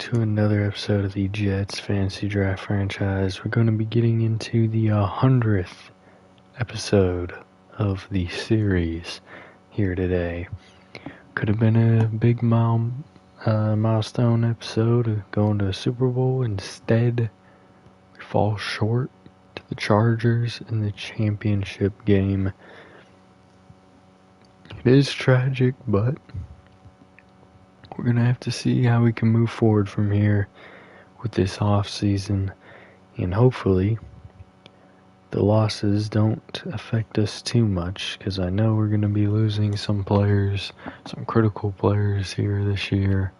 to another episode of the Jets Fantasy Draft franchise. We're going to be getting into the 100th episode of the series here today. Could have been a big milestone episode of going to a Super Bowl. Instead, we fall short to the Chargers in the championship game. It is tragic, but we're going to have to see how we can move forward from here with this off season, and hopefully the losses don't affect us too much, because I know we're going to be losing some players, some critical players here this year.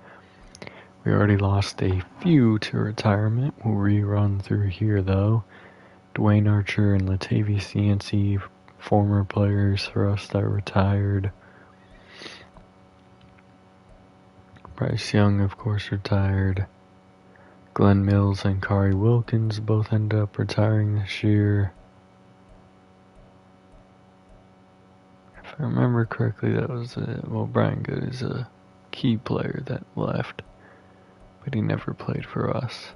We already lost a few to retirement. We'll rerun through here though. Dwayne Archer and Latavius Yancey, former players for us that retired. Bryce Young, of course, retired. Glenn Mills and Kari Wilkins both ended up retiring this year. If I remember correctly, that was Brian Good is a key player that left, but he never played for us.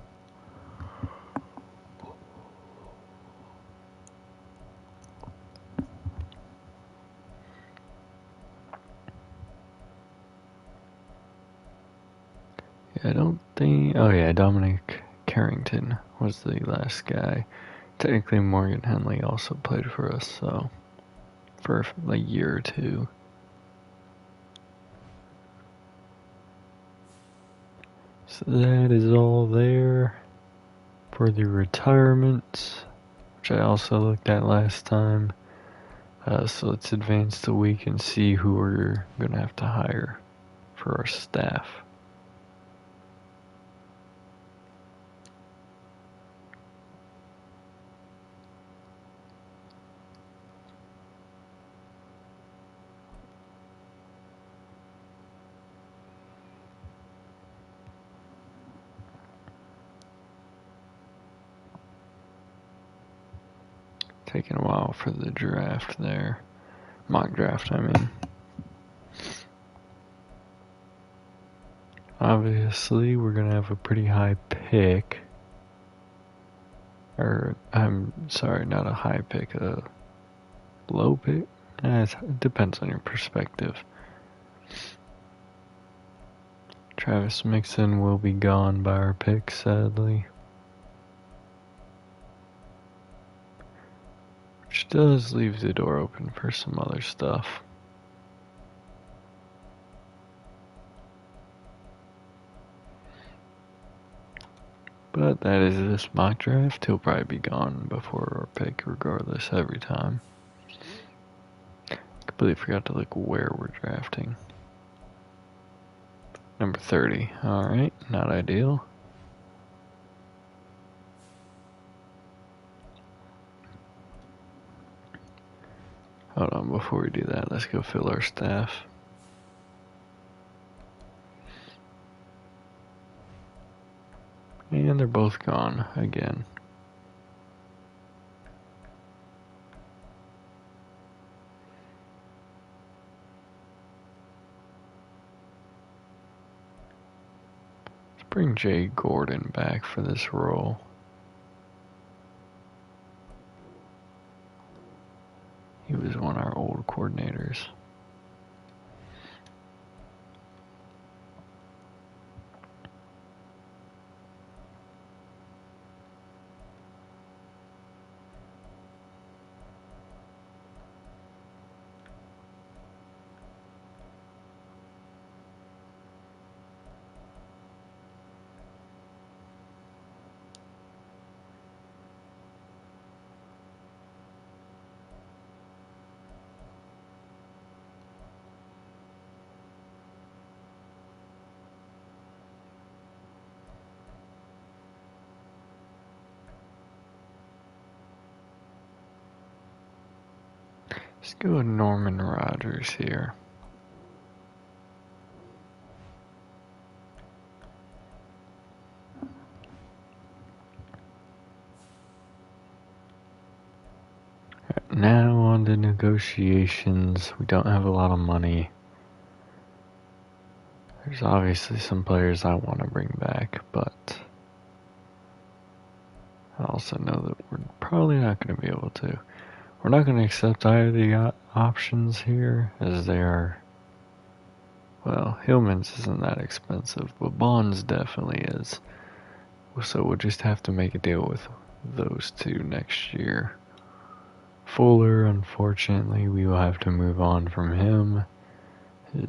I don't think... Oh yeah, Dominic Carrington was the last guy. Technically, Morgan Henley also played for us, so... for a year or two. So that is all there for the retirements, which I also looked at last time. So let's advance the week and see who we're going to have to hire for our staff. Taking a while for the draft there. Mock draft, I mean. Obviously, we're going to have a pretty high pick. Or, I'm sorry, not a high pick, a low pick? It depends on your perspective. Travis Mixon will be gone by our pick, sadly. Which does leave the door open for some other stuff. But that is this mock draft. He'll probably be gone before our pick regardless every time. Completely forgot to look where we're drafting. Number 30. Alright, not ideal. Hold on, before we do that, let's go fill our staff. And they're both gone again. Let's bring Jay Gordon back for this role. He was one of our old coordinators. Let's go with Norman Rogers here. Now on to negotiations. We don't have a lot of money. There's obviously some players I want to bring back, also know that we're probably not going to be able to. We're not going to accept either of the options here, as they are, well, Hillman's isn't that expensive, but Bonds definitely is. So we'll just have to make a deal with those two next year. Fuller, unfortunately, we will have to move on from him.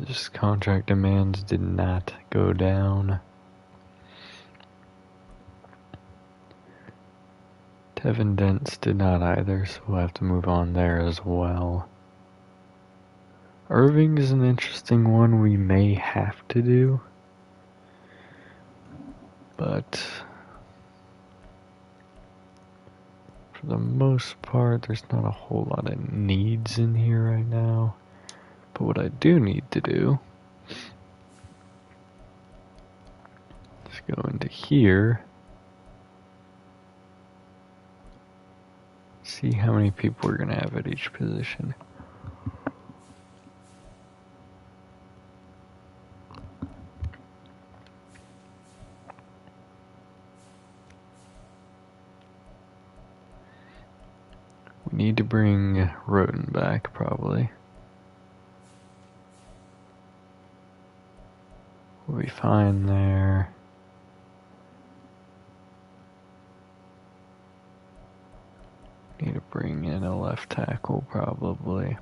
His contract demands did not go down. Tevin Dents did not either, so we'll have to move on there as well. Irving is an interesting one we may have to do, but for the most part, there's not a whole lot of needs in here right now. But what I do need to do is go into here, see how many people we're going to have at each position. We need to bring Roten back, probably. We'll be fine there. Need to bring in a left tackle, probably.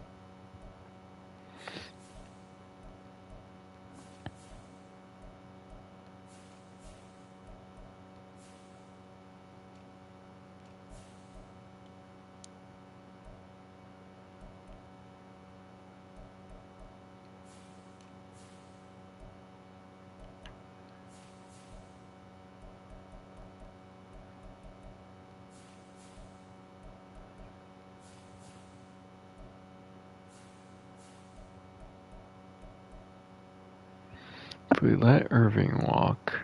If we let Irving walk,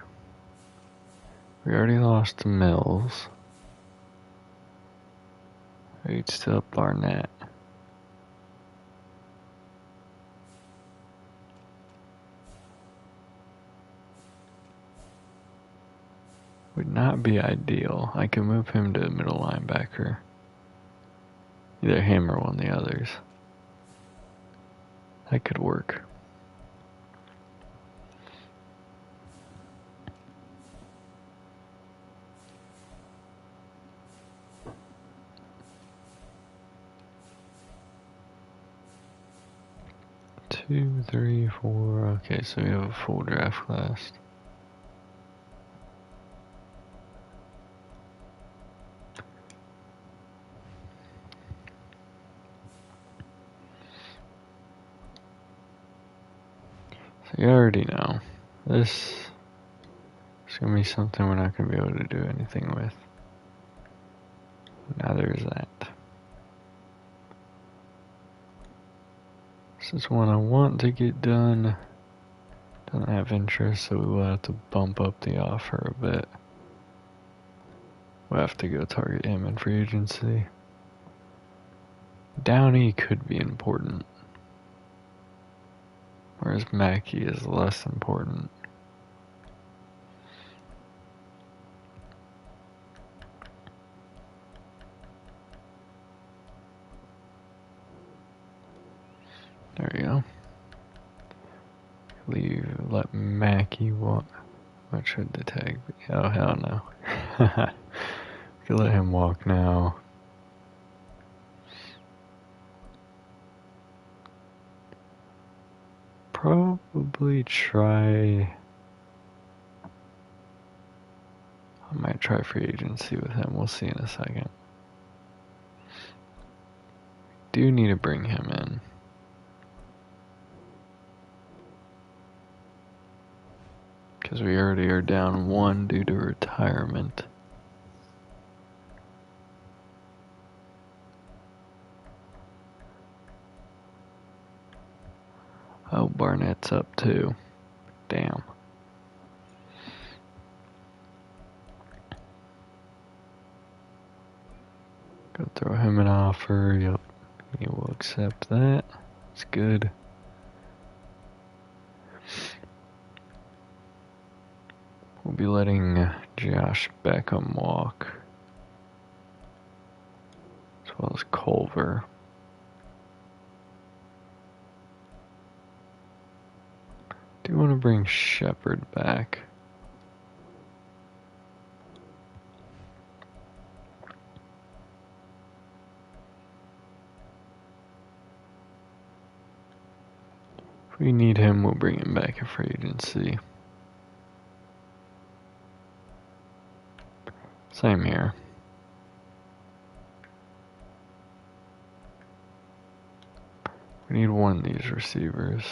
we already lost to Mills. We'd still have Barnett. Would not be ideal. I could move him to middle linebacker. Either him or one of the others. That could work. Two, three, four. Okay, so we have a full draft class. So you already know. This is going to be something we're not going to be able to do anything with. Now there's that. This is one I want to get done. Doesn't have interest, so we will have to bump up the offer a bit. We'll have to go target him in free agency. Downey could be important, whereas Mackey is less important. There we go. Let Mackey walk. What should the tag be? Oh, hell no. We can let him walk now. Probably try. I might try free agency with him. We'll see in a second. Do need to bring him in. Because we already are down one due to retirement. Oh, Barnett's up too. Damn. Go throw him an offer. Yep. He will accept that. It's good. We'll be letting Josh Beckham walk. well as Culver. Do you want to bring Shepard back? If we need him, we'll bring him back at free agency. Same here. We need one of these receivers.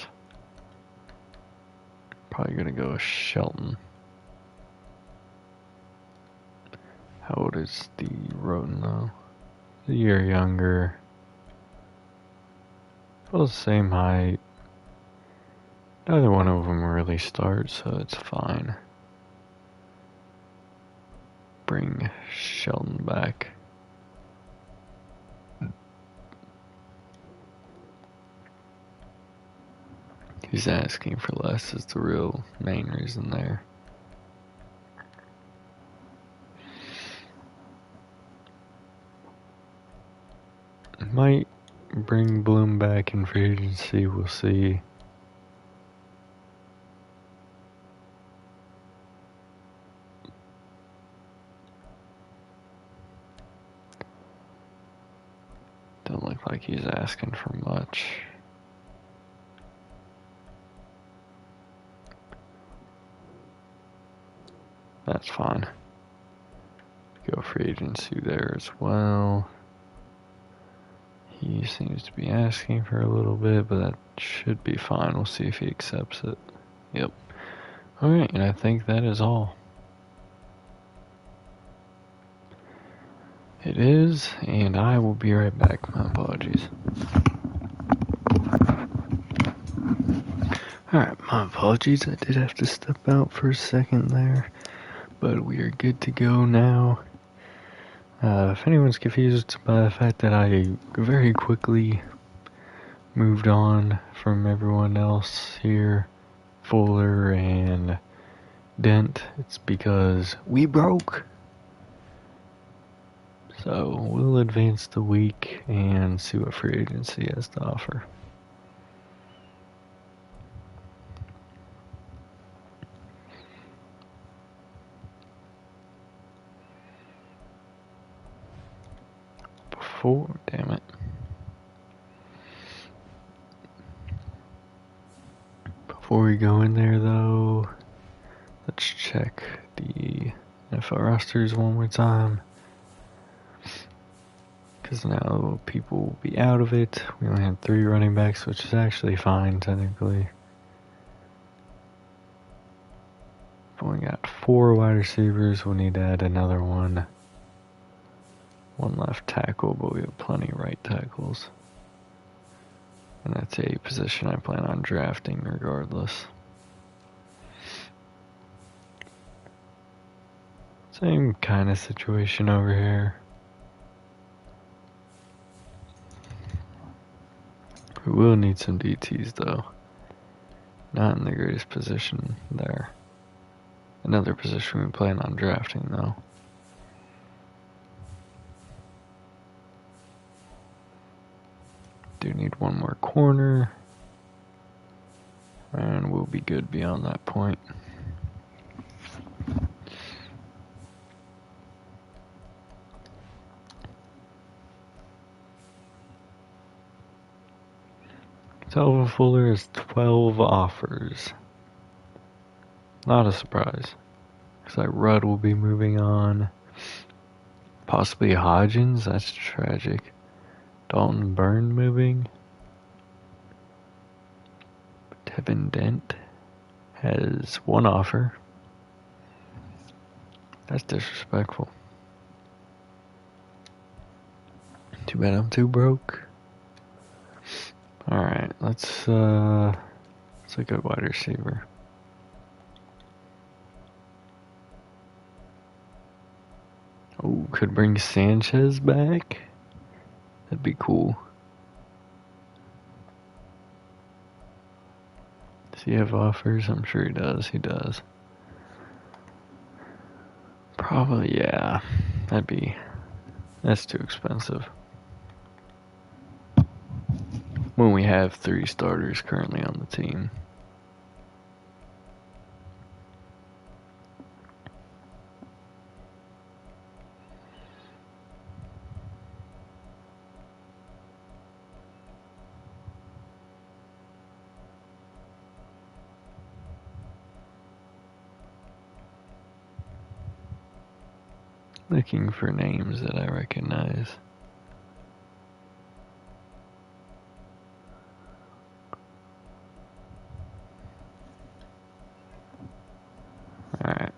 Probably gonna go with Shelton. How old is Steve Roten though? A year younger. Well, the same height. Neither one of them really starts, so it's fine. Bring Shelton back. He's asking for less is the real main reason there. Might bring Bloom back in free agency, we'll see. Don't look like he's asking for much. That's fine. Go free agency there as well. He seems to be asking for a little bit, but that should be fine. We'll see if he accepts it. Yep. Alright, and I think that is all. It is, and I will be right back. My apologies. Alright, my apologies. I did have to step out for a second there, but we are good to go now. If anyone's confused by the fact that I very quickly moved on from everyone else here, Fuller and Dent, it's because we broke. So we'll advance the week and see what free agency has to offer. Damn it. Before we go in there though, let's check the NFL rosters one more time. Because now people will be out of it. We only had 3 running backs, which is actually fine technically. We've only got 4 wide receivers. We'll need to add another one. 1 left tackle, but we have plenty of right tackles. And that's a position I plan on drafting regardless. Same kind of situation over here. We will need some DTs though. Not in the greatest position there. Another position we plan on drafting though. Do need 1 more corner. And we'll be good beyond that point. Calvin Fuller has 12 offers. Not a surprise. Looks like Rudd will be moving on. Possibly Hodgins, that's tragic. Dalton Byrne moving. Tevin Dent has 1 offer. That's disrespectful. Too bad I'm too broke. Alright, let's look at wide receiver. Oh, could bring Sanchez back? That'd be cool. Does he have offers? I'm sure he does. He does. Probably, yeah. That's too expensive. when we have 3 starters currently on the team. Looking for names that I recognize. Alright.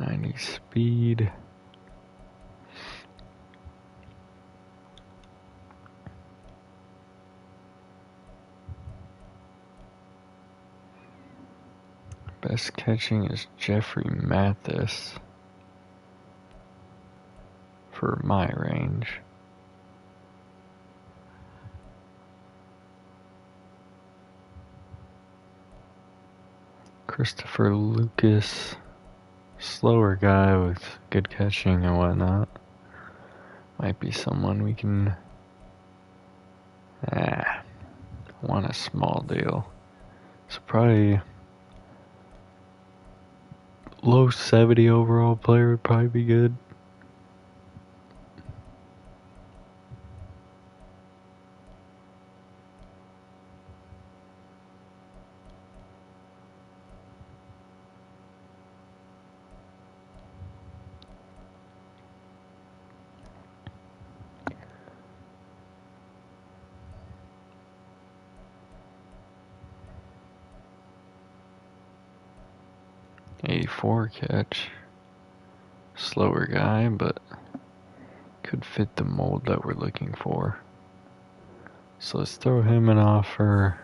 .90 speed. Best catching is Jeffrey Mathis for my range. Christopher Lucas, slower guy with good catching and whatnot. Might be someone we can... want a small deal. So probably low 70 overall player would probably be good. .84 catch. Slower guy, but could fit the mold that we're looking for. So let's throw him an offer.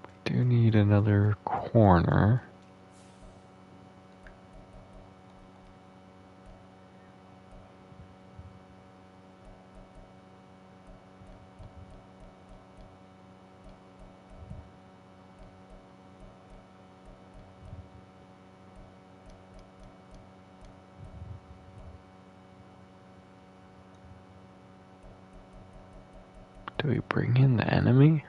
We do need another corner. Do we bring in the enemy?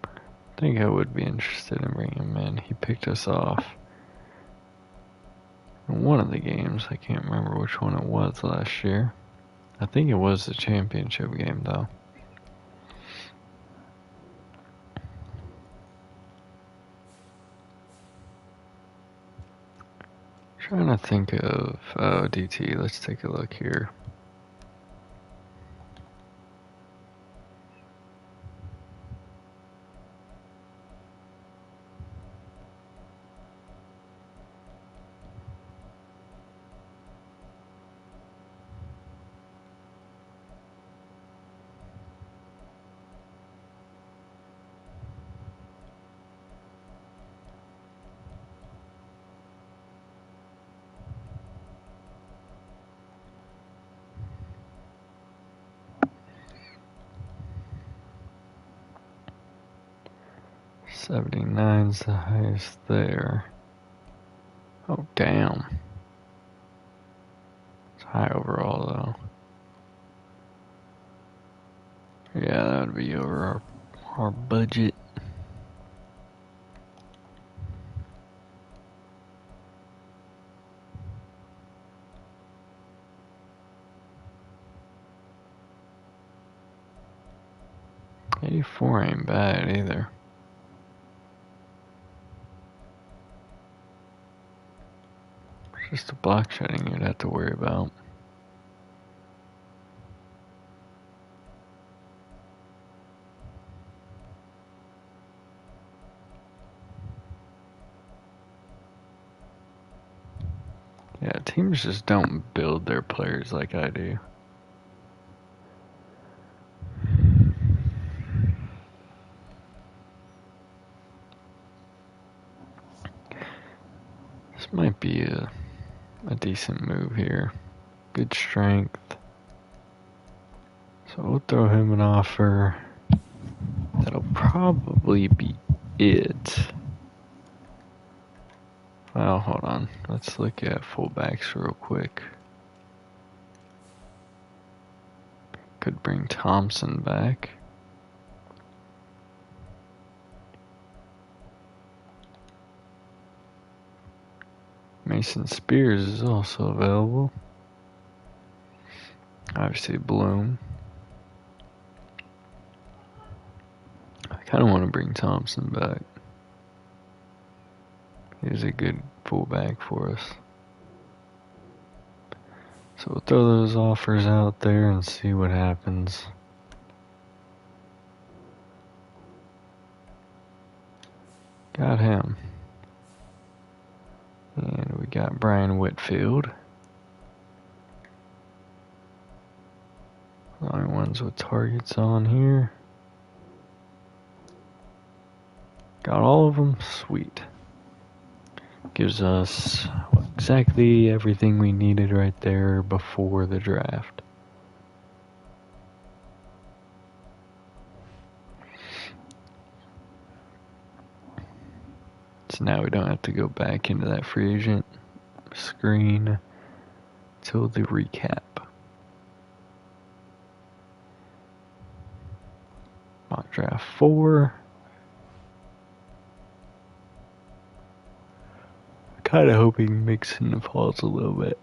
I think I would be interested in bringing him in. He picked us off in one of the games. I can't remember which one it was last year. I think it was the championship game though. Trying to think of DT. Let's take a look here. .79's the highest there. Oh damn. It's high overall though. Yeah, that would be over our budget. .84 ain't bad either. It's just the block shedding you'd have to worry about. Yeah, teams just don't build their players like I do. This might be a decent move here. Good strength. So we'll throw him an offer. That'll probably be it. Well, hold on. Let's look at fullbacks real quick. Could bring Thompson back. Mason Spears is also available. Obviously Bloom. I kind of want to bring Thompson back. He's a good fullback for us. So we'll throw those offers out there and see what happens. Got him. And we got Brian Whitfield. The only ones with targets on here. Got all of them? Sweet. Gives us exactly everything we needed right there before the draft. So now we don't have to go back into that free agent screen till the recap. Mock draft 4. Kind of hoping Mixon falls a little bit.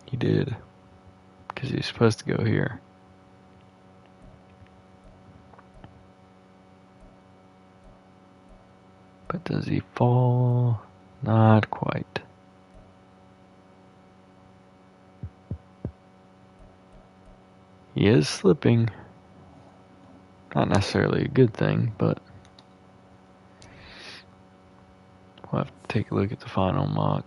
He did. Because he's supposed to go here. But does he fall? Not quite. He is slipping. Not necessarily a good thing, but we'll have to take a look at the final mock.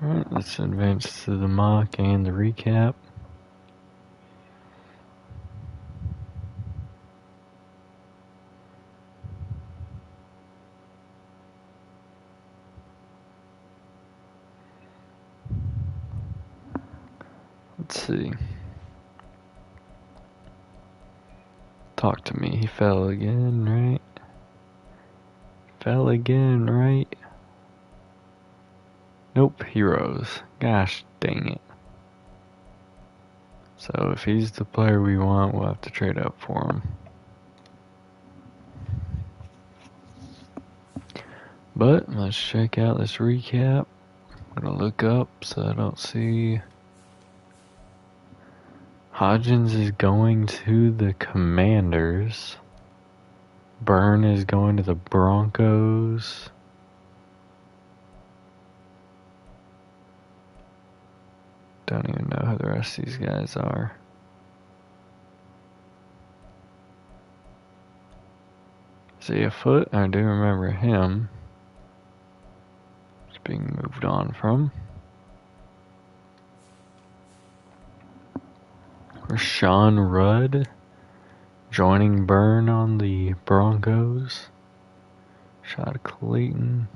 Alright, let's advance to the mock and the recap. Let's see. Talk to me. He fell again, right? Fell again, right? Nope, he rose. Gosh dang it. So if he's the player we want, we'll have to trade up for him. But let's check out this recap. I'm gonna look up so I don't see. Hodgins is going to the Commanders. Byrne is going to the Broncos. Don't even know who the rest of these guys are. Isaiah Foot, I do remember him. It's being moved on from. Rashawn Rudd joining Byrne on the Broncos. Shad Clayton.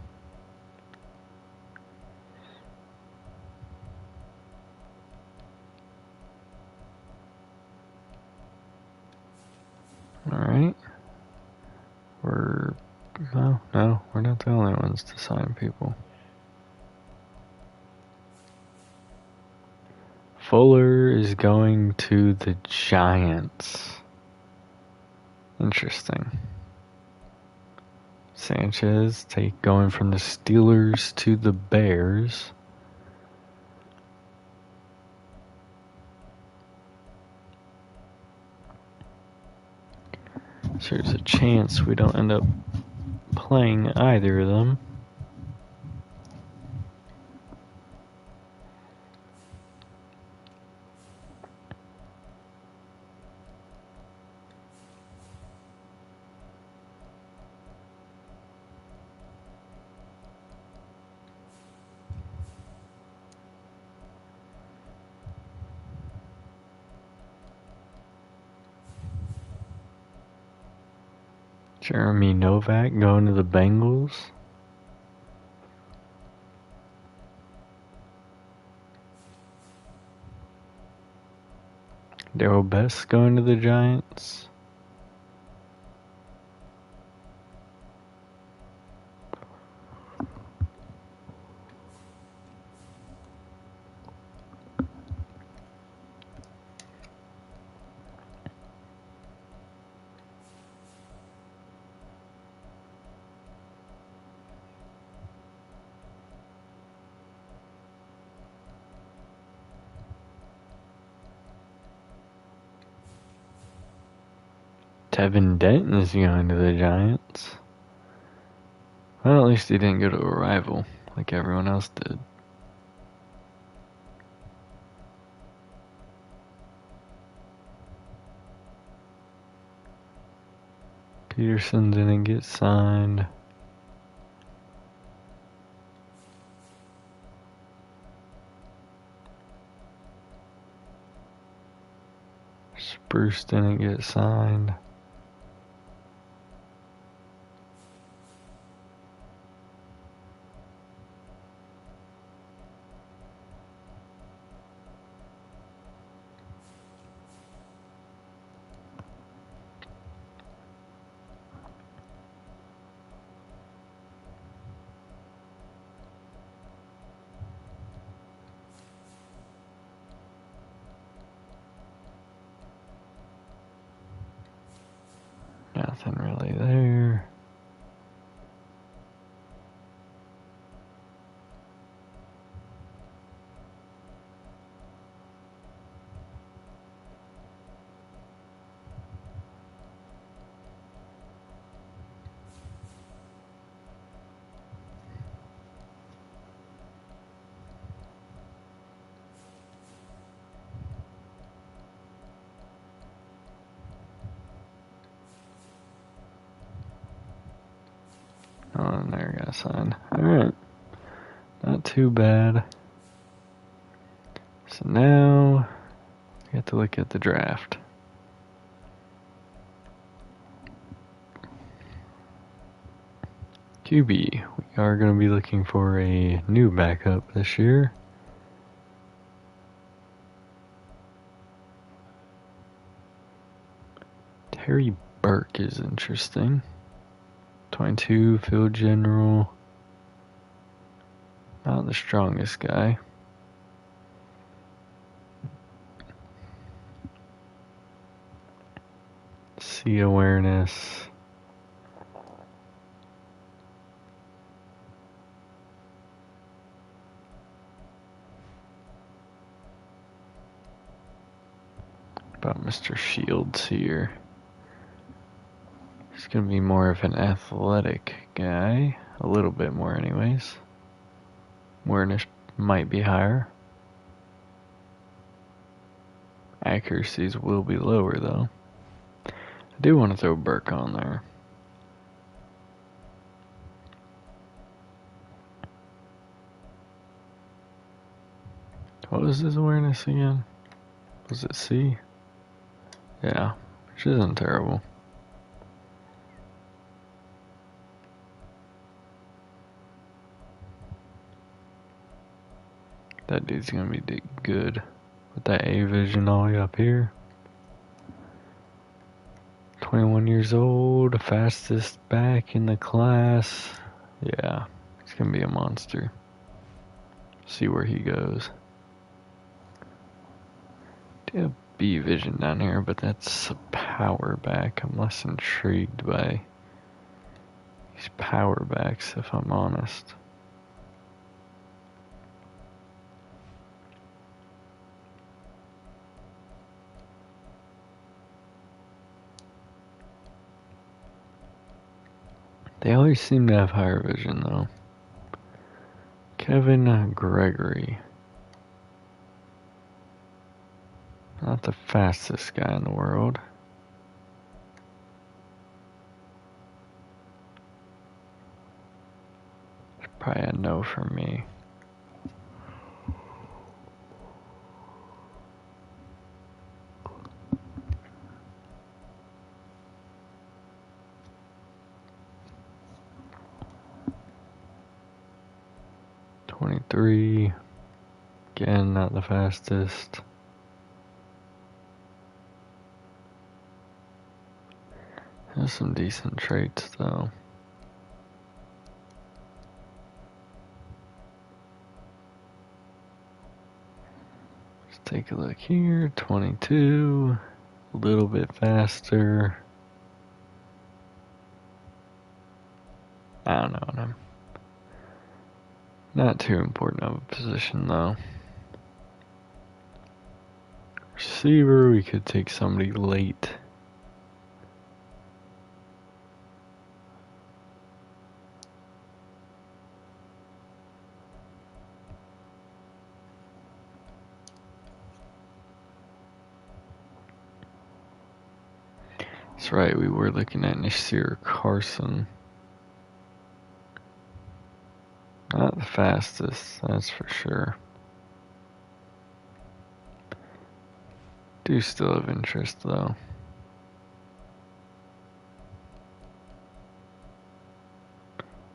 Alright. No, we're not the only ones to sign people. Fuller is going to the Giants. Interesting. Sanchez going from the Steelers to the Bears. So there's a chance we don't end up playing either of them. Jeremy Novak going to the Bengals. Darrell Best going to the Giants. Tevin Denton is going to the Giants. Well, at least he didn't go to a rival like everyone else did. Peterson didn't get signed. Spruce didn't get signed. Nothing really there. Oh, and there got signed. Alright. Not too bad. So now we have to look at the draft. QB. We are going to be looking for a new backup this year. Terry Burke is interesting. 22, field general. Not the strongest guy. Sea awareness. About Mr. Shields here. He's going to be more of an athletic guy. A little bit more anyways. Awareness might be higher. Accuracies will be lower though. I do want to throw Burke on there. What was his awareness again? Was it C? Yeah, which isn't terrible. That dude's gonna be good with that A vision all the way up here. 21 years old, fastest back in the class. Yeah, he's gonna be a monster. See where he goes. Do have B vision down here, but that's a power back. I'm less intrigued by these power backs, if I'm honest. They always seem to have higher vision, though. Kevin Gregory. Not the fastest guy in the world. It's probably a no for me. 23. Again, not the fastest. Has some decent traits though. Let's take a look here. 22. A little bit faster. I don't know. Not too important of a position though. Receiver, we could take somebody late. That's right, we were looking at Nasir Carson. Not the fastest, that's for sure. Do still have interest though.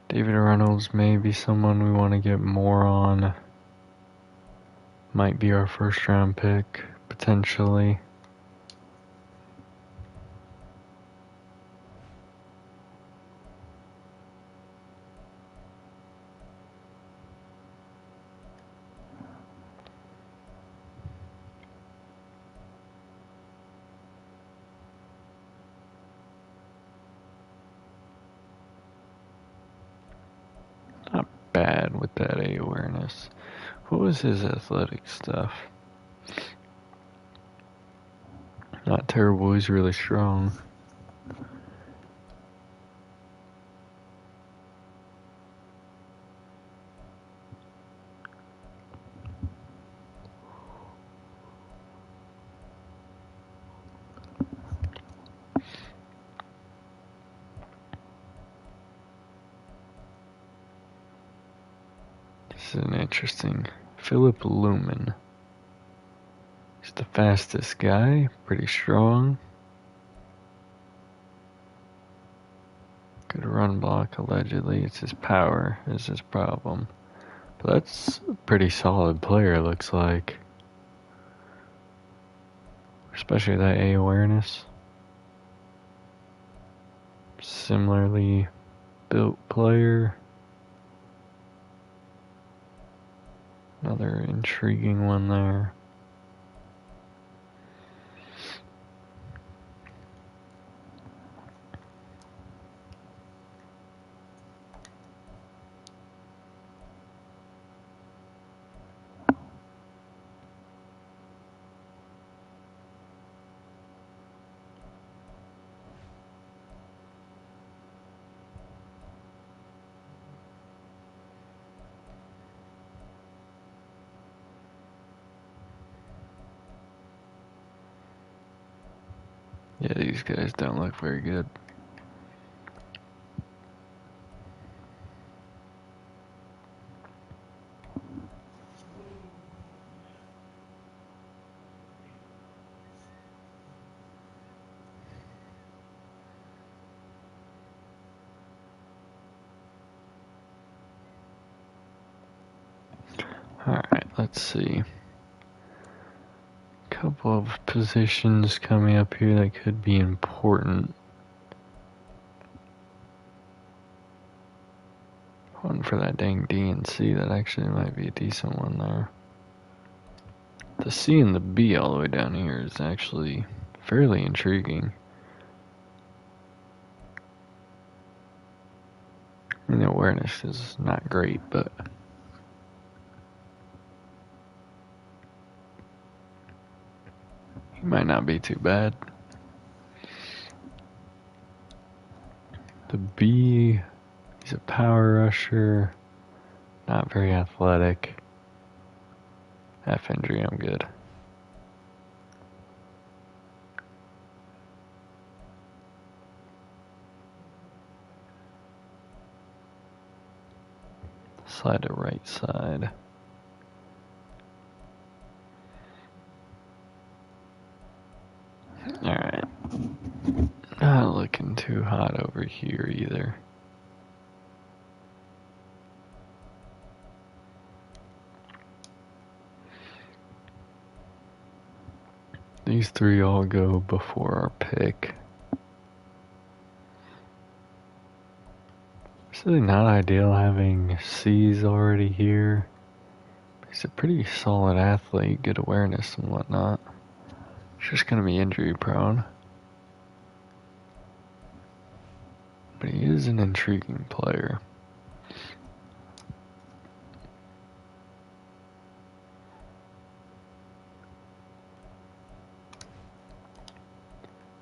David Reynolds may be someone we want to get more on. Might be our first round pick, potentially. Not bad with that A awareness. What was his athletic stuff? Not terrible, he's really strong. This is an interesting. Philip Lumen. He's the fastest guy, pretty strong. Good run block, allegedly. It's his power is his problem. But that's a pretty solid player, looks like. Especially that A awareness. Similarly built player. Another intriguing one there. Yeah, these guys don't look very good. Alright, let's see. Couple of positions coming up here that could be important. One for that dang DNC, that actually might be a decent one there. The C and the B all the way down here is actually fairly intriguing. I mean, the awareness is not great, but he might not be too bad. The B, he's a power rusher, not very athletic. F injury, I'm good. Slide to right side. Alright. Not looking too hot over here either. These three all go before our pick. It's really not ideal having C's already here. He's a pretty solid athlete, good awareness and whatnot. He's just going to be injury prone. But he is an intriguing player.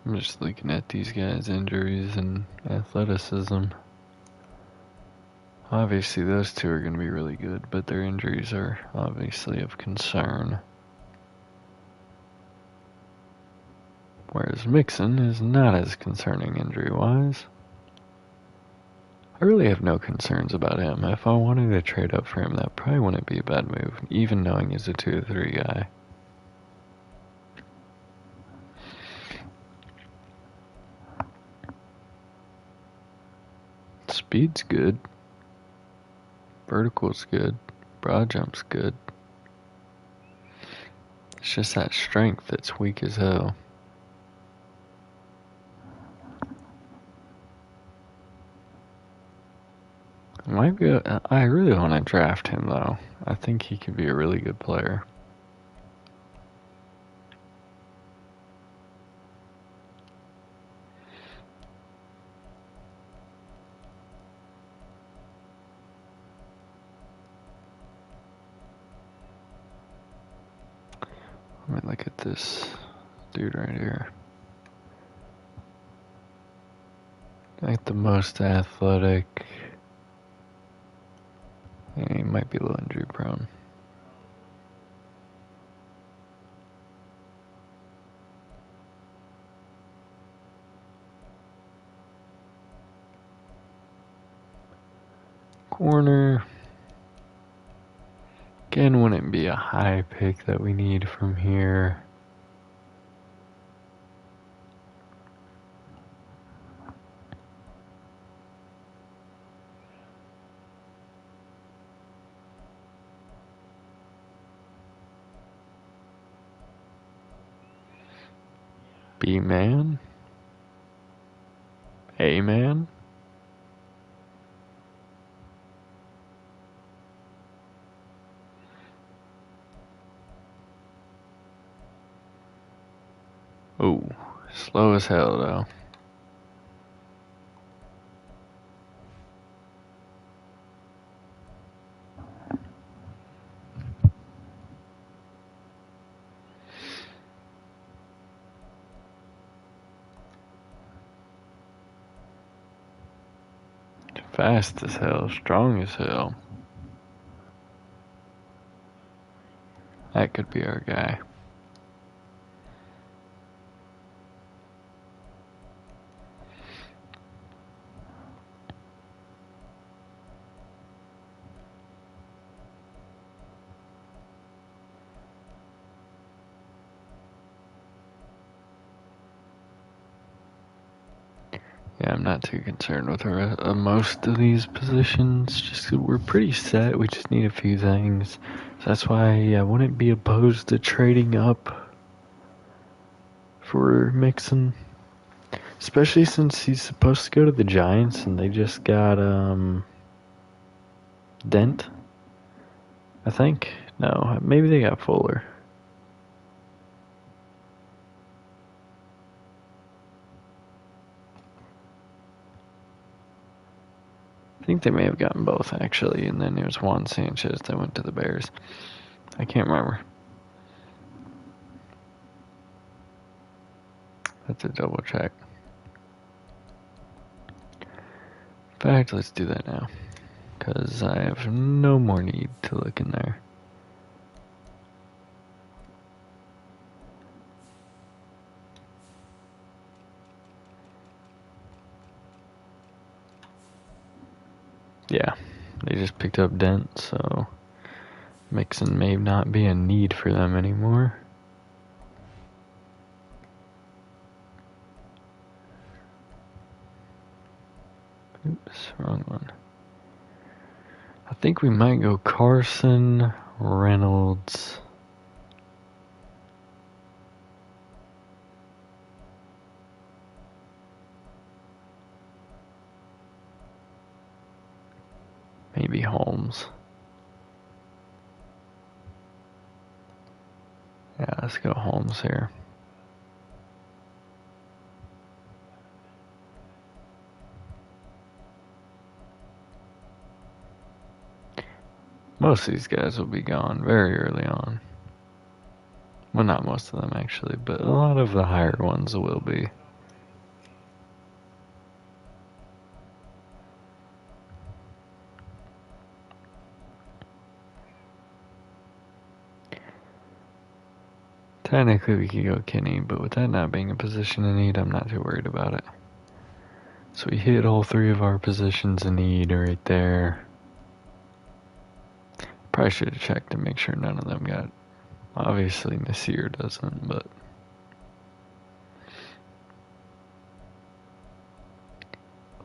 I'm just looking at these guys' injuries and athleticism. Obviously those two are going to be really good, but their injuries are obviously of concern. Whereas Mixon is not as concerning injury-wise. I really have no concerns about him. If I wanted to trade up for him, that probably wouldn't be a bad move, even knowing he's a 2-3 guy. Speed's good. Vertical's good. Broad jump's good. It's just that strength that's weak as hell. I really want to draft him though. I think he could be a really good player. Let me look at this dude right here. Like the most athletic. Yeah, he might be a little injury prone. Corner. Again, wouldn't be a high pick that we need from here. B-man? A-man? Ooh, slow as hell though. Fast as hell, strong as hell. That could be our guy. Yeah, I'm not too concerned with most of these positions. Just we're pretty set. We just need a few things. So that's why I wouldn't be opposed to trading up for Mixon, especially since he's supposed to go to the Giants and they just got Dent. I think no, maybe they got Fuller. I think they may have gotten both, actually, and then there's Juan Sanchez that went to the Bears. I can't remember. That's a double check. In fact, let's do that now, because I have no more need to look in there. Yeah, they just picked up Dent, so Mixon may not be a need for them anymore. Oops, wrong one. I think we might go Carson, Reynolds. be Holmes. Yeah, let's go Holmes here. Most of these guys will be gone very early on. Well, not most of them actually, but a lot of the higher ones will be. Technically we could go Kenny, but with that not being a position in need, I'm not too worried about it. So we hit all three of our positions in need right there. Probably should have checked to make sure none of them got. Obviously Nasir doesn't, but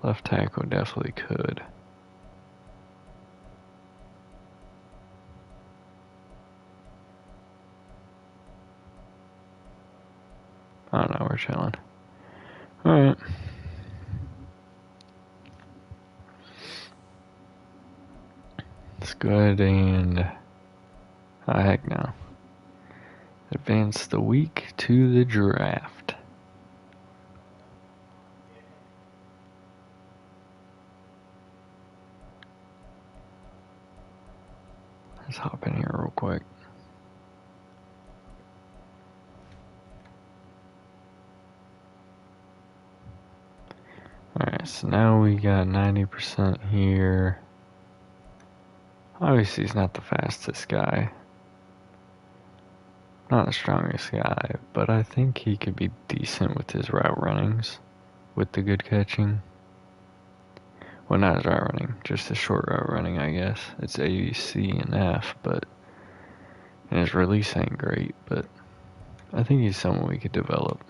left tackle definitely could. I don't know, we're chilling. Alright. Let's go ahead and... oh, heck no. Advance the week to the draft. Let's hop in here real quick. Alright, so now we got 90% here. Obviously he's not the fastest guy. Not the strongest guy, but I think he could be decent with his route runnings. With the good catching. Well, not his route running, just his short route running, I guess. It's A, C, and F, but... and his release ain't great, but... I think he's someone we could develop.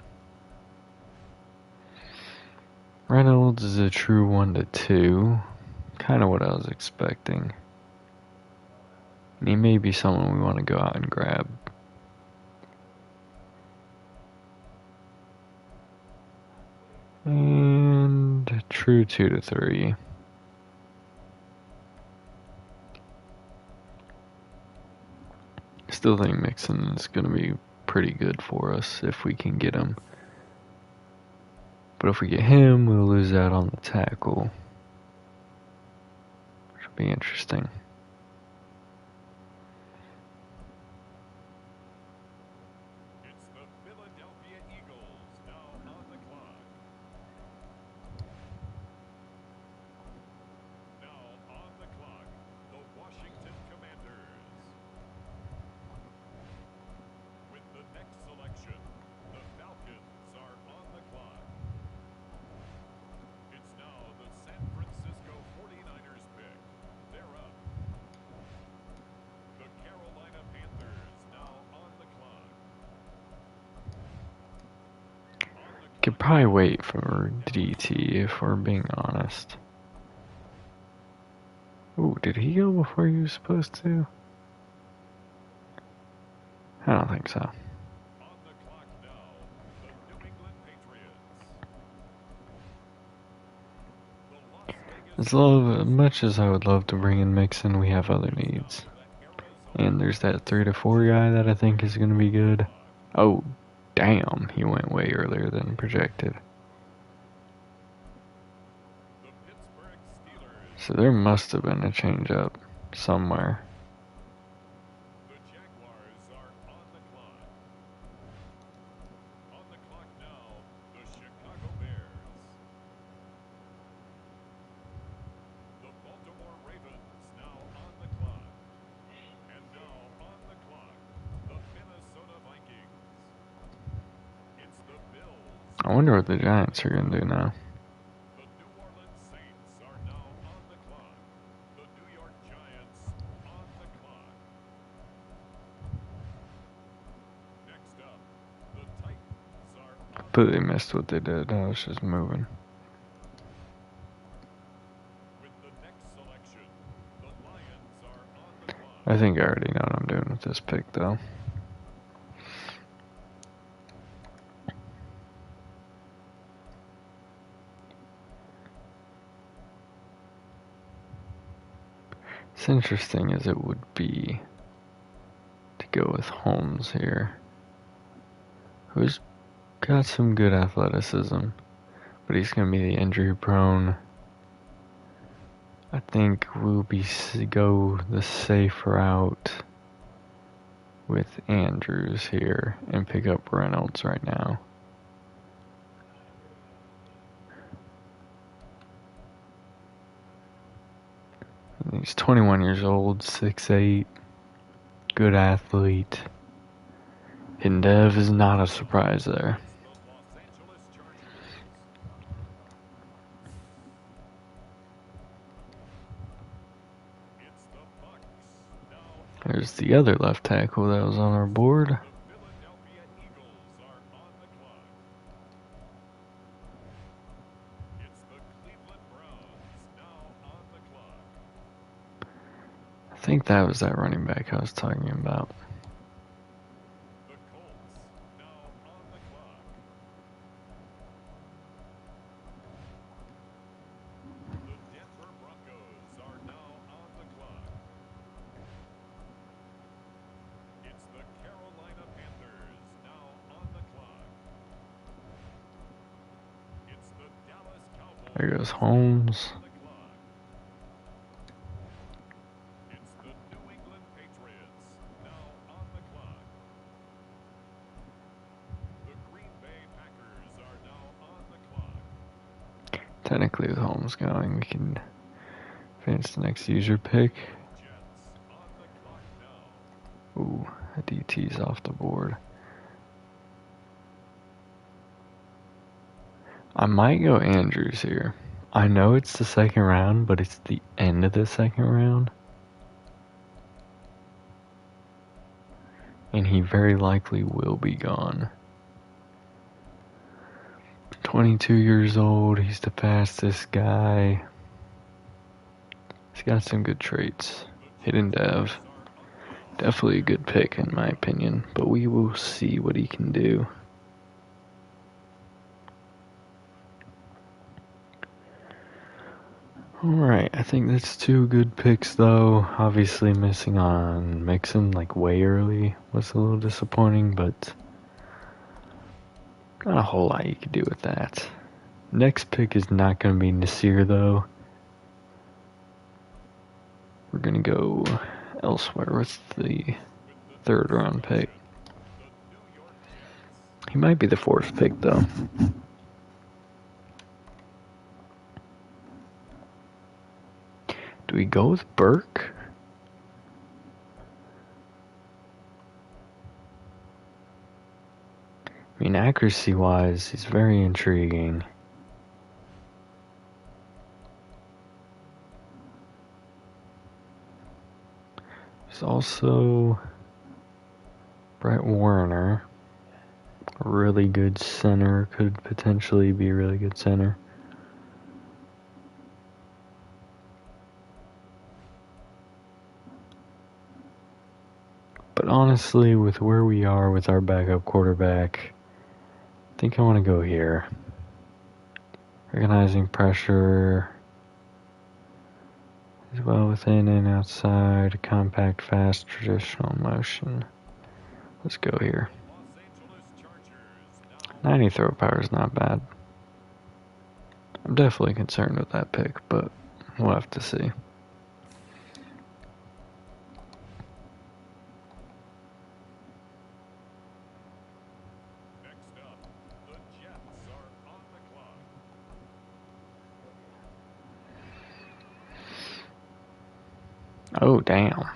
Reynolds is a true 1-2. Kind of what I was expecting. And he may be someone we want to go out and grab. And true 2-3. Still think Mixon is going to be pretty good for us if we can get him. But if we get him, we'll lose out on the tackle. Which will be interesting. It's the Philadelphia Eagles now on the clock. Now on the clock, the Washington Commanders. With the next selection, the Falcons are on the clock. It's now the San Francisco 49ers pick. They're up. The Carolina Panthers now on the clock. Could probably wait for DT if we're being honest. Ooh, did he go before he was supposed to? I don't think so. On the clock now, the New England Patriots. As much as I would love to bring in Mixon, we have other needs. And there's that 3-4 guy that I think is going to be good. Oh, damn, he went way earlier than projected. So there must have been a change up somewhere. The Jaguars are on the clock. On the clock now, the Chicago Bears. The Baltimore Ravens now on the clock. And now on the clock, the Minnesota Vikings. It's the Bills. I wonder what the Giants are going to do now. The New Orleans Saints are now on the clock. The New York Giants on the clock. Next up, the Titans are on Completely missed what they did. I was just moving. with the next selection. The Lions are on the clock. I think I already know what I'm doing with this pick, though. as interesting as it would be to go with Holmes here, who's got some good athleticism, but he's going to be the injury prone. I think we'll go the safe route with Andrews here and pick up Reynolds right now. He's 21 years old, 6'8", good athlete. Hidden Dev is not a surprise there. There's the other left tackle that was on our board. I think that was that running back I was talking about. There goes Holmes. Technically, with Holmes going, we can advance the next user pick. Ooh, a DT's off the board. I might go Andrews here. I know it's the second round, but it's the end of the second round. And he very likely will be gone. 22 years old, he's the fastest guy. He's got some good traits. Hidden Dev. Definitely a good pick in my opinion, but we will see what he can do. Alright, I think that's two good picks though. Obviously missing on Mixon like way early was a little disappointing, but not a whole lot you could do with that. Next pick is not going to be Nasir though. We're going to go elsewhere with the third round pick. He might be the fourth pick though. Do we go with Burke? I mean, accuracy-wise, he's very intriguing. There's also Brett Warner, a really good center, could potentially be a really good center. But honestly, with where we are with our backup quarterback, I think I want to go here. Organizing pressure as well within and outside, compact, fast, traditional motion. Let's go here. 90 throw power is not bad. I'm definitely concerned with that pick, but we'll have to see. Oh, damn.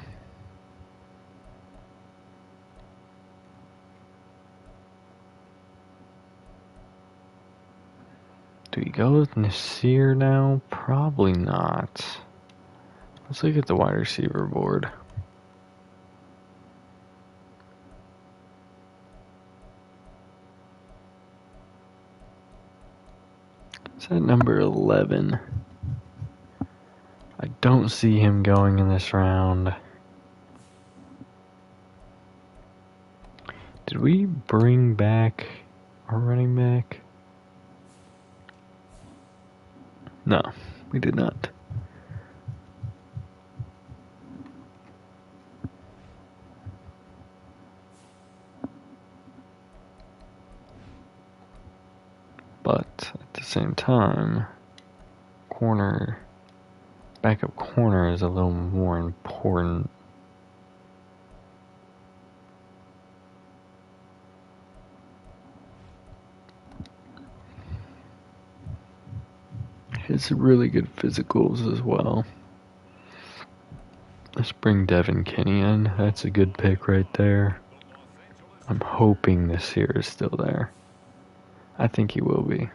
Do we go with Nasir now? Probably not. Let's look at the wide receiver board. It's at number 11. I don't see him going in this round. Did we bring back our running back? No, we did not. same time, backup corner is a little more important. It's really good physicals as well. Let's bring Devin Kinney in. That's a good pick right there. I'm hoping this year is still there. I think he will be. The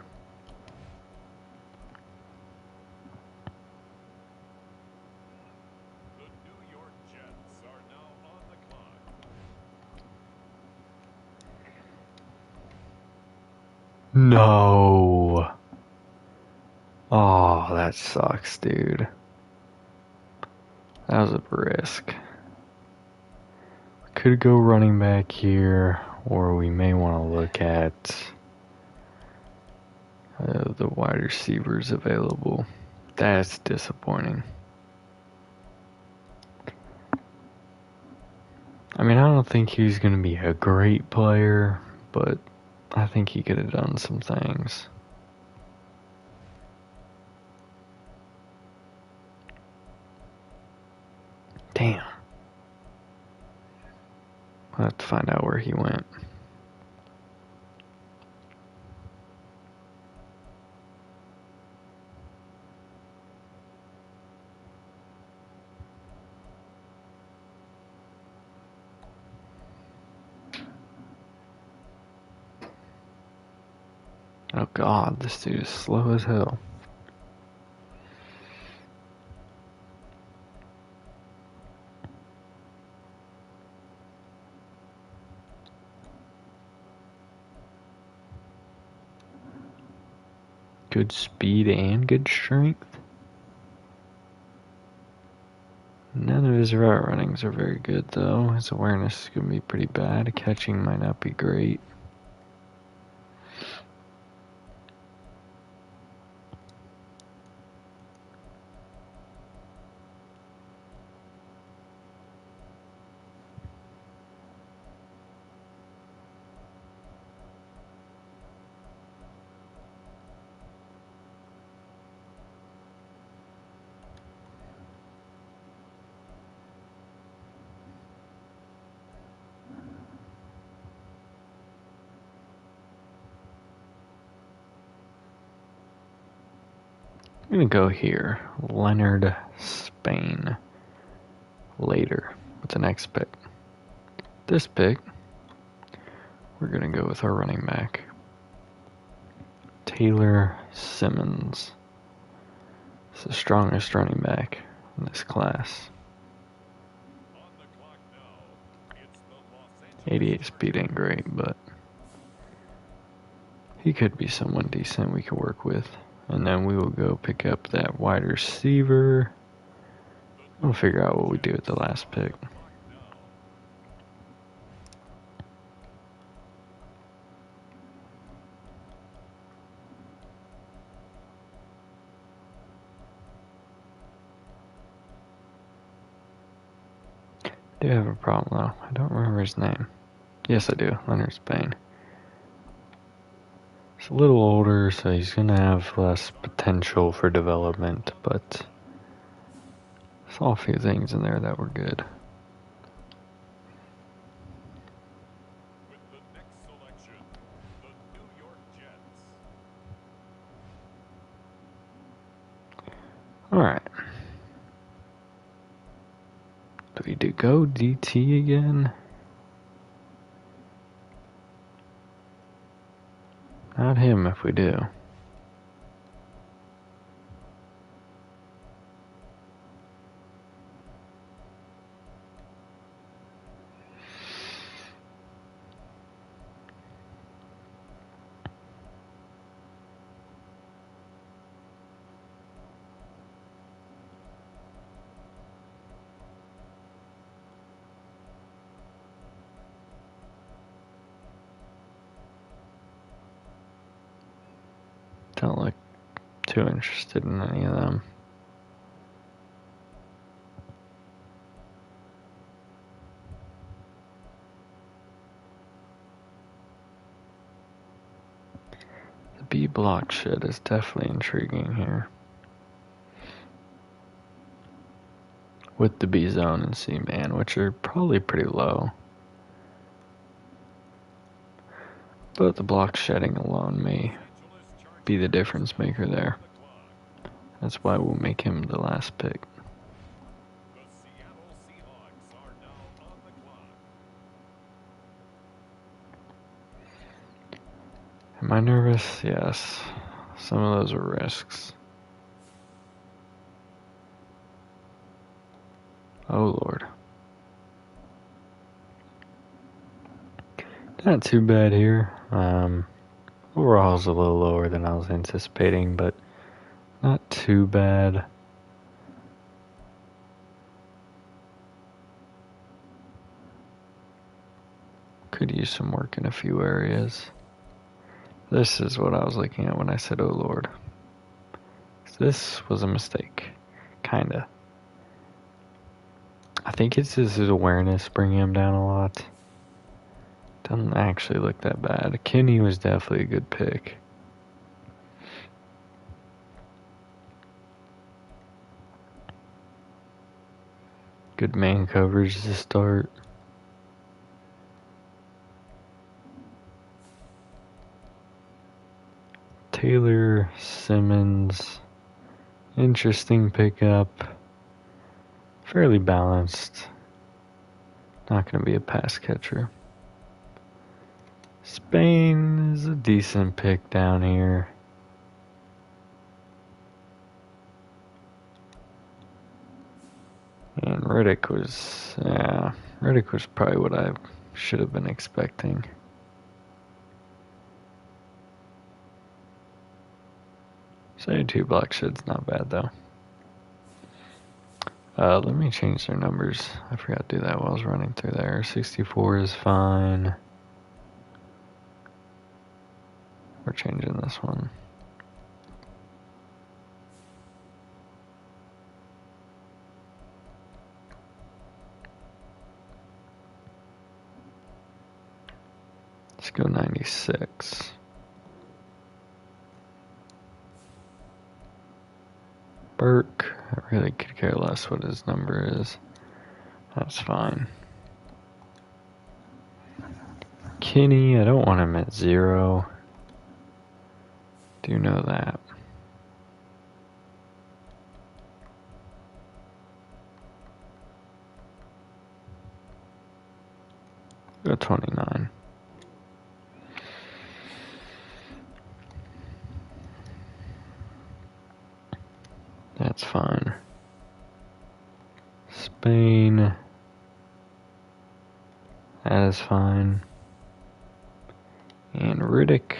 New York Jets are now on the clock. No. Oh, that sucks, dude. That was a risk. We could go running back here, or we may want to look at the wide receivers available. That's disappointing. I mean, I don't think he's going to be a great player, but I think he could have done some things. Damn. I'll have to find out where he went. Oh god, this dude is slow as hell. Good speed and good strength. None of his route runnings are very good though. His awareness is going to be pretty bad. Catching might not be great. I'm going to go here. Leonard Spain. Later. What's the next pick? This pick, we're going to go with our running back. Taylor Simmons. It's the strongest running back in this class. On the clock now, it's the Los Angeles 88 speed ain't great, but he could be someone decent we could work with. And then we will go pick up that wide receiver. We'll figure out what we do with the last pick. clock now. I do have a problem though. I don't remember his name. Yes, I do. Leonard Spain. He's a little older, so he's going to have less potential for development, but saw a few things in there that were good. With the next selection, the New York Jets. Alright. Do we go DT again? Not him if we do. Don't look too interested in any of them. The B block shed is definitely intriguing here. With the B zone and C man, which are probably pretty low. But the block shedding alone may be the difference maker there. That's why we'll make him the last pick. The Seattle Seahawks are now on the clock. Am I nervous? Yes. Some of those are risks. Oh Lord. Not too bad here. Overall is a little lower than I was anticipating, but not too bad. Could use some work in a few areas. This is what I was looking at when I said, oh Lord. This was a mistake. Kinda. I think it's his awareness bringing him down a lot. Doesn't actually look that bad. Kenny was definitely a good pick. Good man coverage to start. Taylor Simmons. Interesting pickup. Fairly balanced. Not going to be a pass catcher. Spain is a decent pick down here. And Riddick was probably what I should have been expecting. So 2 block shed's not bad though. Let me change their numbers. I forgot to do that while I was running through there. 64 is fine. We're changing this one. Let's go 96. Burke, I really could care less what his number is. That's fine. Kenny, I don't want him at 0. Do know that. Go 29. That's fine. Spain. That is fine. And Riddick.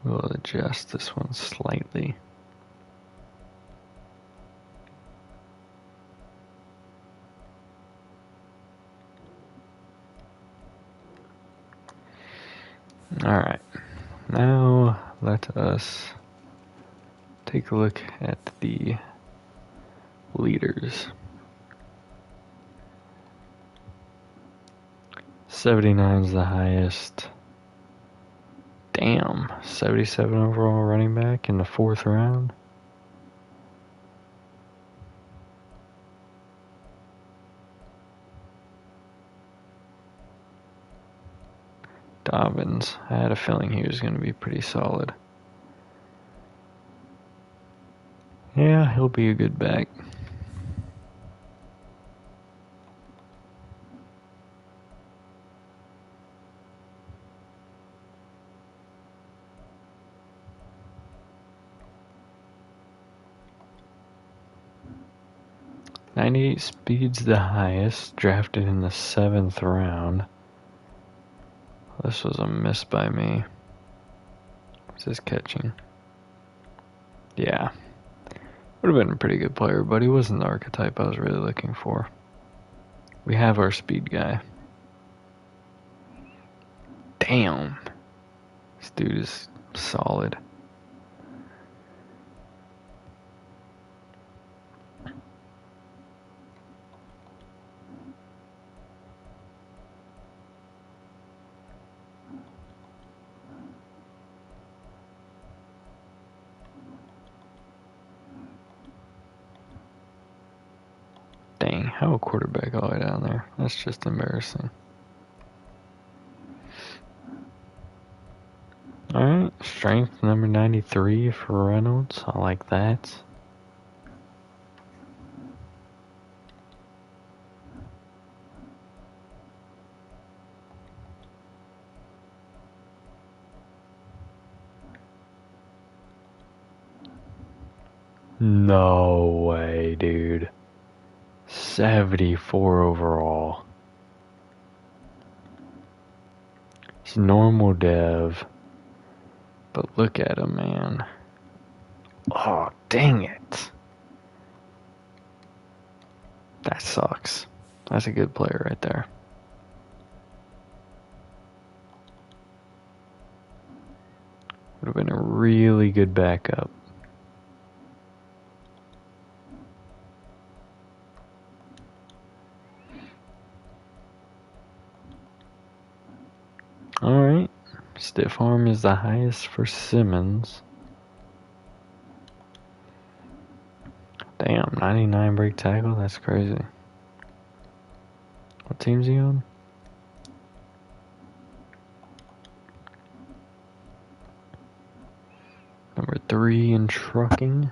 We'll adjust this one slightly. Alright. Now let us take a look at the leaders. 79 is the highest. Damn, 77 overall running back in the 4th round. Dobbins, I had a feeling he was going to be pretty solid. Yeah, he'll be a good back. .98 speed's the highest, drafted in the 7th round. This was a miss by me. What's this catching? Yeah. Would have been a pretty good player, but he wasn't the archetype I was really looking for. We have our speed guy. Damn. This dude is solid. How a quarterback all the way down there? That's just embarrassing. Alright, strength number 93 for Reynolds. I like that. No way, dude. 74 overall. It's normal dev. But look at him, man. Oh, dang it. That sucks. That's a good player right there. Would have been a really good backup. Alright. Stiff arm is the highest for Simmons. Damn, 99 break tackle? That's crazy. What team's he on? Number 3 in trucking.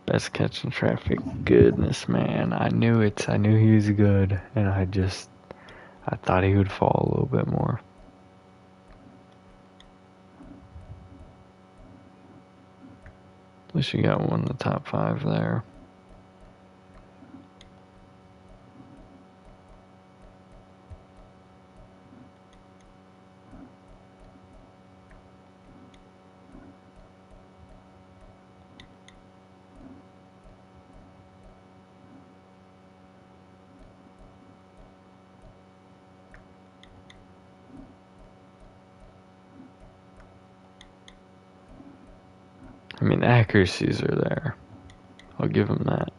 Best catch in traffic. Goodness, man. I knew it. I knew he was good. And I thought he would fall a little bit more. At least you got one in the top 5 there. I mean, the accuracies are there. I'll give him that.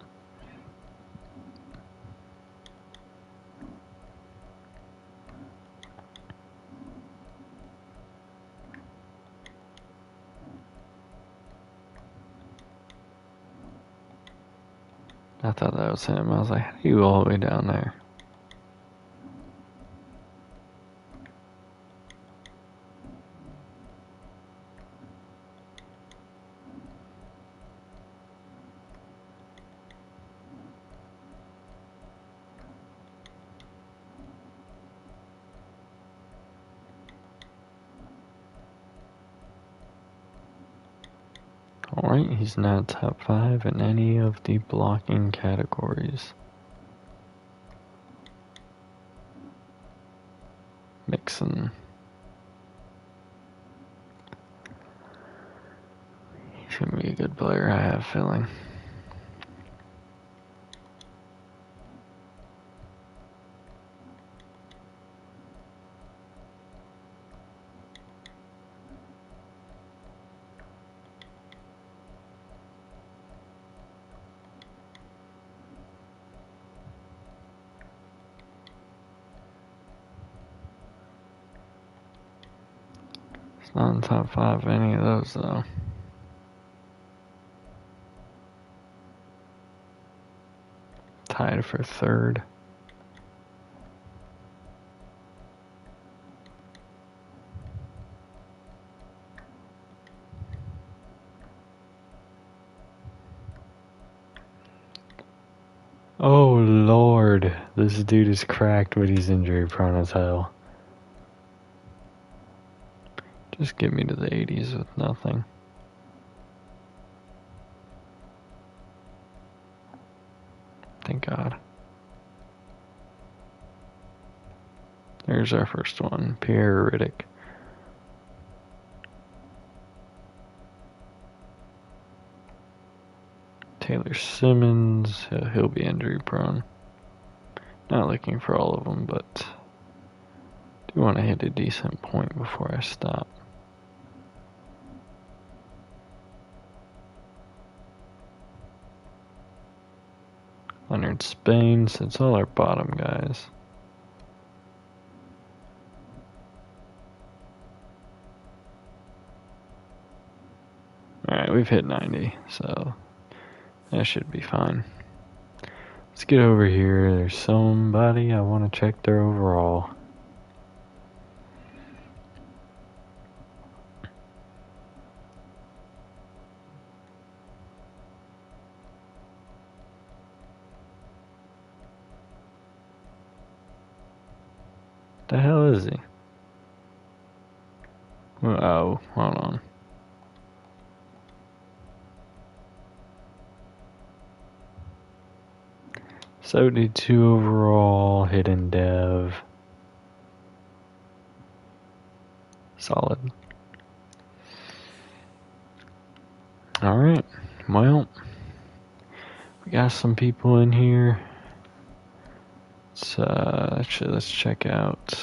I thought that was him. I was like, how do you go all the way down there? Alright, he's not top 5 in any of the blocking categories. Mixon. He's gonna be a good player, I have a feeling. It's not in top 5 any of those though. Tied for 3rd. Oh lord, this dude is cracked, but he's injury prone as hell. Just get me to the 80s with nothing. Thank God. There's our first one, Pierre Riddick. Taylor Simmons, he'll be injury prone. Not looking for all of them, but do want to hit a decent point before I stop. Leonard Spain, so it's all our bottom guys. Alright, we've hit 90, so that should be fine. Let's get over here. There's somebody I want to check their overall. The hell is he? Oh, hold on. $72 overall, hidden dev. Solid. Alright, well, we got some people in here. Let's check out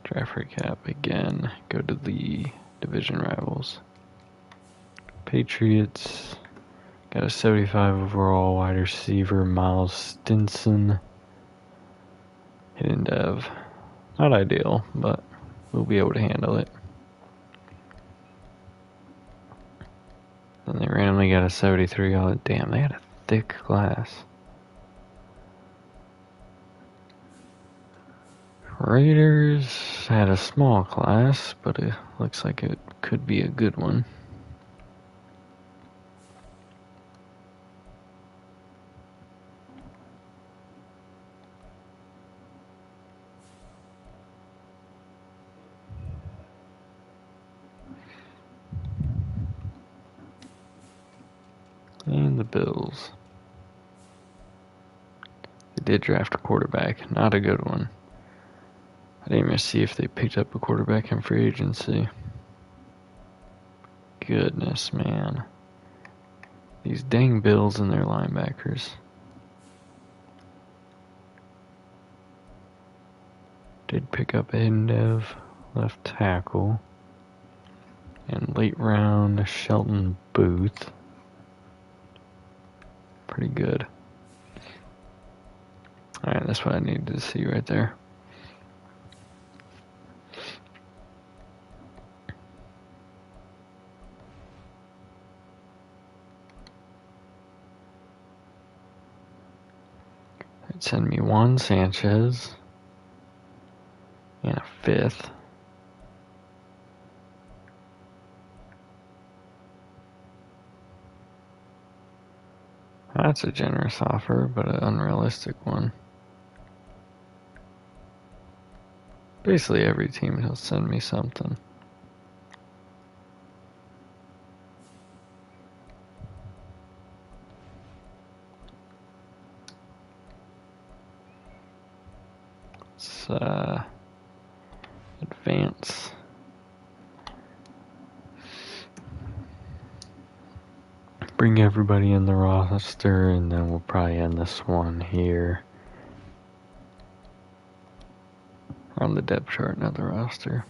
draft recap again. Go to the division rivals. Patriots got a 75 overall wide receiver, Miles Stinson. Hidden dev. Not ideal, but we'll be able to handle it. Then they randomly got a 73. Oh, damn, they had a thick class. Raiders had a small class, but it looks like it could be a good one. And the Bills. They did draft a quarterback, not a good one. I didn't even see if they picked up a quarterback in free agency. Goodness, man. These dang Bills and their linebackers. Did pick up a hidden dev, left tackle. And late round, Shelton Booth. Pretty good. Alright, that's what I needed to see right there. I'd send me Juan Sanchez and a 5th. That's a generous offer, but an unrealistic one. Basically every team he'll send me something. Let's advance. Bring everybody in the roster, and then we'll probably end this one here. On the depth chart, not the roster.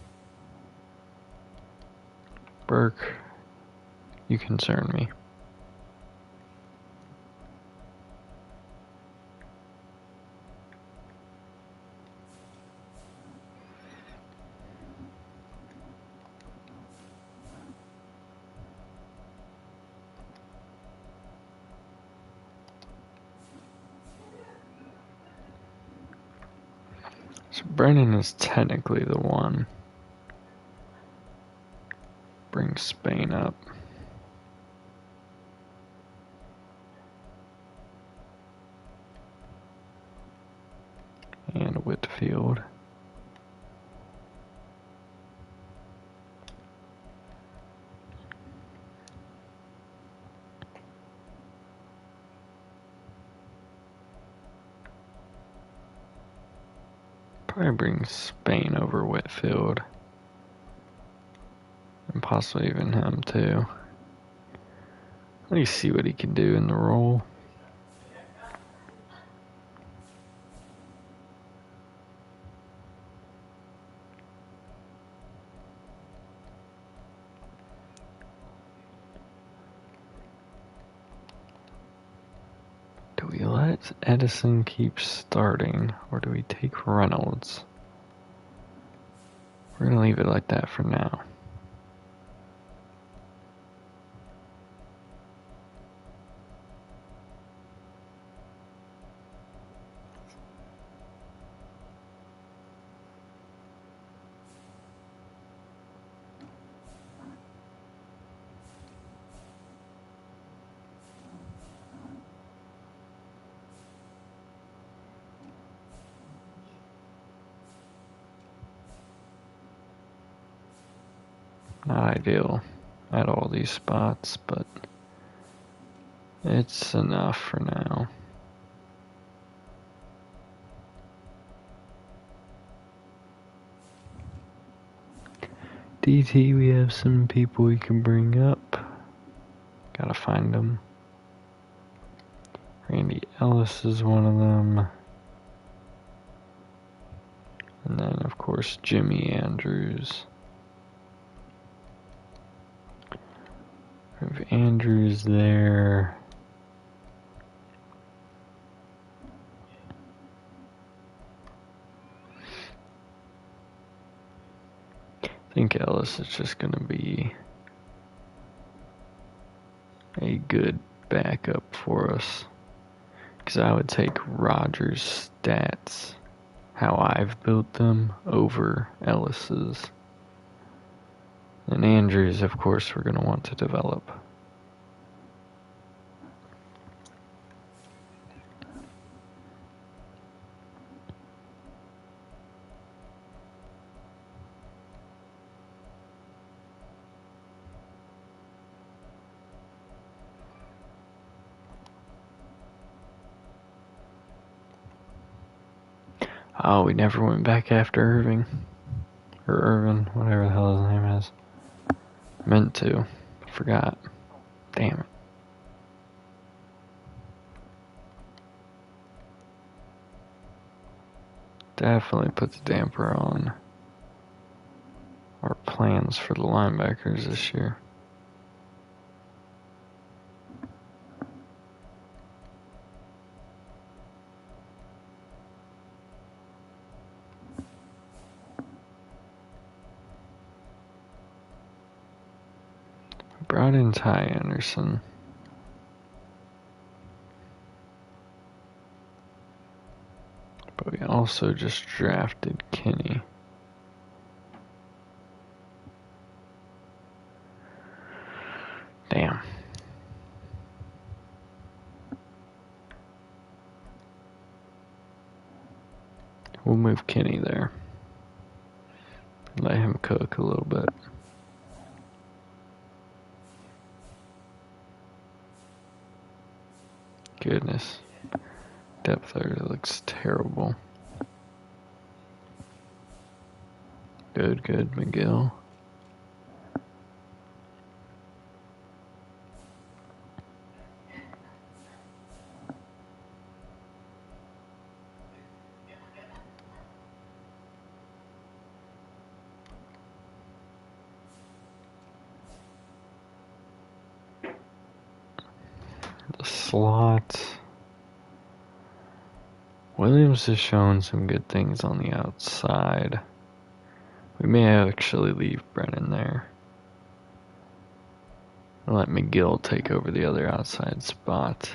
Burke, you concern me. So Brennan is technically the one. Bring Spain up. And Whitfield. Probably bring Spain over Whitfield. And possibly even him too. Let me see what he can do in the role. Do we let Edison keep starting, or do we take Reynolds? We're going to leave it like that for now. Not ideal at all, these spots, but it's enough for now. DT, we have some people we can bring up. Gotta find them. Randy Ellis is one of them. And then, of course, Jimmy Andrews. We have Andrews there. I think Ellis is just going to be a good backup for us. Because I would take Rogers' stats, how I've built them, over Ellis's. And Andrews, of course, we're going to want to develop. Oh, we never went back after Irving. Or Irvin, whatever the hell his name is. Meant to. Forgot. Damn it. Definitely puts a damper on our plans for the linebackers this year. Brought in Ty Anderson. But we also just drafted Kenny. Damn. We'll move Kenny there. Let him cook a little bit. Goodness. Depth there looks terrible. Good, McGill. The slot. Williams has shown some good things on the outside. We may actually leave Brennan there. And let McGill take over the other outside spot.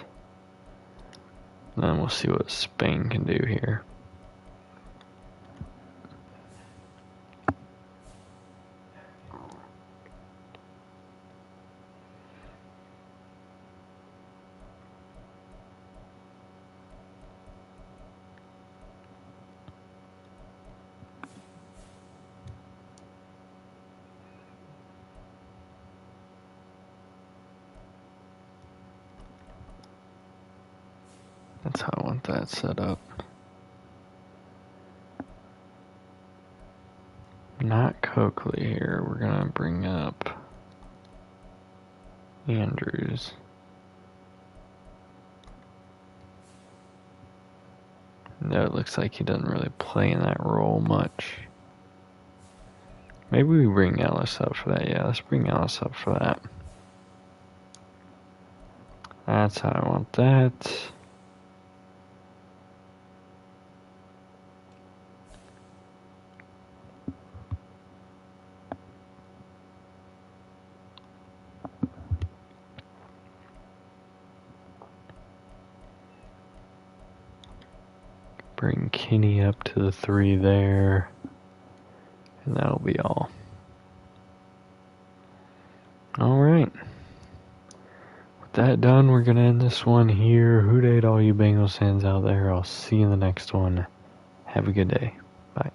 And then we'll see what Spain can do here. That's how I want that set up. Not Coakley here. We're gonna bring up Andrews. No, it looks like he doesn't really play in that role much. Maybe we bring Ellis up for that. Yeah, let's bring Ellis up for that. That's how I want that. Bring Kenny up to the 3 there. And that'll be all. Alright. With that done, we're going to end this one here. Hoot all you Bengals fans out there. I'll see you in the next one. Have a good day. Bye.